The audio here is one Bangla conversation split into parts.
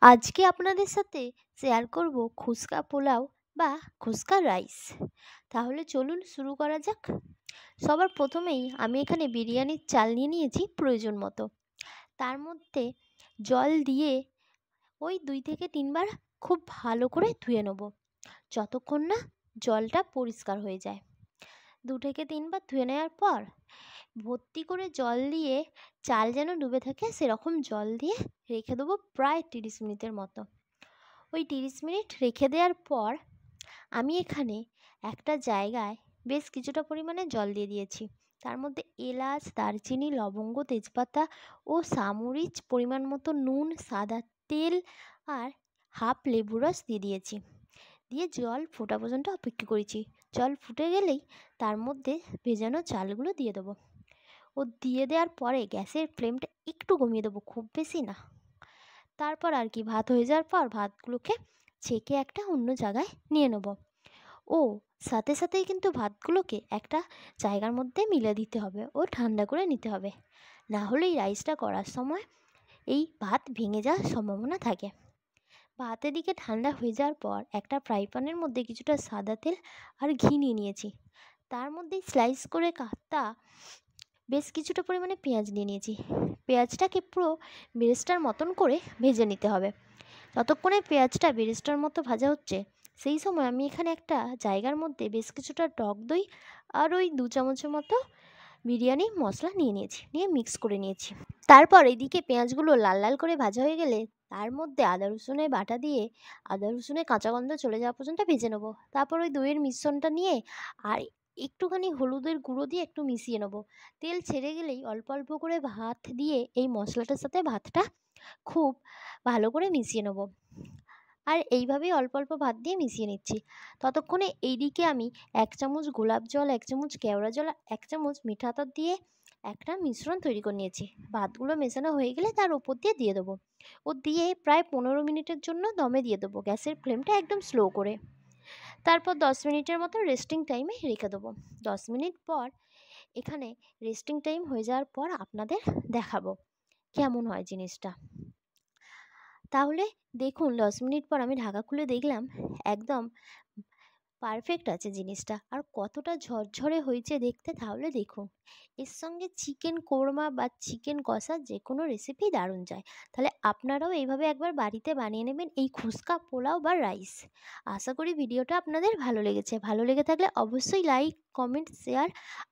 আজকে আপনাদের সাথে শেয়ার করব খুস্কা পোলাও বা খুস্কা রাইস। তাহলে চলুন শুরু করা যাক। সবার প্রথমেই আমি এখানে বিরিয়ানির চাল নিয়ে নিয়েছি প্রয়োজন মতো। তার মধ্যে জল দিয়ে ওই 2 থেকে 3 বার খুব ভালো করে ধুয়ে নেব, যতক্ষণ না জলটা পরিষ্কার হয়ে যায়। 2 থেকে 3 বার ধুয়ে নেওয়ার পর ভর্তি করে জল দিয়ে, চাল যেন ডুবে থাকে সেরকম জল দিয়ে রেখে দেবো প্রায় 30 মিনিটের মতো। ওই 30 মিনিট রেখে দেওয়ার পর আমি এখানে একটা জায়গায় বেশ কিছুটা পরিমাণে জল দিয়ে দিয়েছি। তার মধ্যে এলাচ, দারচিনি, লবঙ্গ, তেজপাতা ও সামরিচ, পরিমাণ মতো নুন, সাদা তেল আর হাফ লেবু রস দিয়ে দিয়েছি। দিয়ে জল ফোটা পর্যন্ত অপেক্ষা করেছি। জল ফুটে গেলেই তার মধ্যে ভেজানো চালগুলো দিয়ে দেবো। ও দিয়ে দেওয়ার পরে গ্যাসের ফ্লেমটা একটু কমিয়ে দেবো, খুব বেশি না। তারপর আর কি, ভাত হয়ে যাওয়ার পর ভাতগুলোকে ছেঁকে একটা অন্য জায়গায় নিয়ে নেব। ও সাথে সাথেই কিন্তু ভাতগুলোকে একটা জায়গার মধ্যে মিলে দিতে হবে ও ঠান্ডা করে নিতে হবে, না হলে এই রাইসটা করার সময় এই ভাত ভেঙে যাওয়ার সম্ভাবনা থাকে। ভাত এদিকে ঠান্ডা হয়ে যাওয়ার পর একটা ফ্রাই প্যানের মধ্যে কিছুটা সাদা তেল আর ঘি নিয়ে নিয়েছি। তার মধ্যে স্লাইস করে কাটা বেশ কিছুটা পরিমাণে পেঁয়াজ নিয়ে নিয়েছি। পেঁয়াজটাকে পুরো বেরেস্তার মতন করে ভেজে নিতে হবে। যতক্ষণে পেঁয়াজটা বেরেস্তার মতো ভাজা হচ্ছে, সেই সময় আমি এখানে একটা জায়গার মধ্যে বেশ কিছুটা টক দই আর ওই 2 চামচের মতো বিরিয়ানি মশলা নিয়ে মিক্স করে নিয়েছি। তারপর এদিকে পেঁয়াজগুলো লাল লাল করে ভাজা হয়ে গেলে তার মধ্যে আদা রসুনের বাটা দিয়ে আদা রসুনের কাঁচা গন্ধ চলে যাওয়া পর্যন্ত ভেজে নেবো। তারপর ওই দইয়ের মিশ্রণটা নিয়ে আর একটুখানি হলুদের গুঁড়ো দিয়ে একটু মিশিয়ে নেবো। তেল ছেড়ে গেলেই অল্প অল্প করে ভাত দিয়ে এই মশলাটার সাথে ভাতটা খুব ভালো করে মিশিয়ে নেবো। আর এইভাবেই অল্প অল্প ভাত দিয়ে মিশিয়ে নিচ্ছি। ততক্ষণে এইদিকে আমি 1 চামচ গোলাপ জল, 1 চামচ কেওড়া জল, 1 চামচ মিঠা আতর দিয়ে একটা মিশ্রণ তৈরি করে নিয়েছি। ভাতগুলো মেশানো হয়ে গেলে তার ওপর দিয়ে দেবো। ও দিয়ে প্রায় 15 মিনিটের জন্য দমে দিয়ে দেবো, গ্যাসের ফ্লেমটা একদম স্লো করে। তারপর 10 মিনিটের মতো রেস্টিং টাইমে রেখে দেবো। 10 মিনিট পর এখানে রেস্টিং টাইম হয়ে যাওয়ার পর আপনাদের দেখাবো কেমন হয় জিনিসটা। তাহলে দেখুন, 10 মিনিট পর আমি ঢাকা খুলে দেখলাম একদম পারফেক্ট আছে জিনিসটা। আর কতটা ঝরঝরে হয়েছে দেখতে, তাহলে দেখুন। এর সঙ্গে চিকেন কোরমা বা চিকেন কষা যে কোনো রেসিপি দারুণ যায়। তাহলে আপনারাও এইভাবে একবার বাড়িতে বানিয়ে নেবেন এই খুস্কা পোলাও বা রাইস। আশা করি ভিডিওটা আপনাদের ভালো লেগেছে। ভালো লেগে থাকলে অবশ্যই লাইক, কমেন্ট, শেয়ার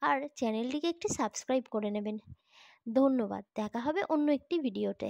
আর চ্যানেলটিকে একটি সাবস্ক্রাইব করে নেবেন। ধন্যবাদ। দেখা হবে অন্য একটি ভিডিওতে।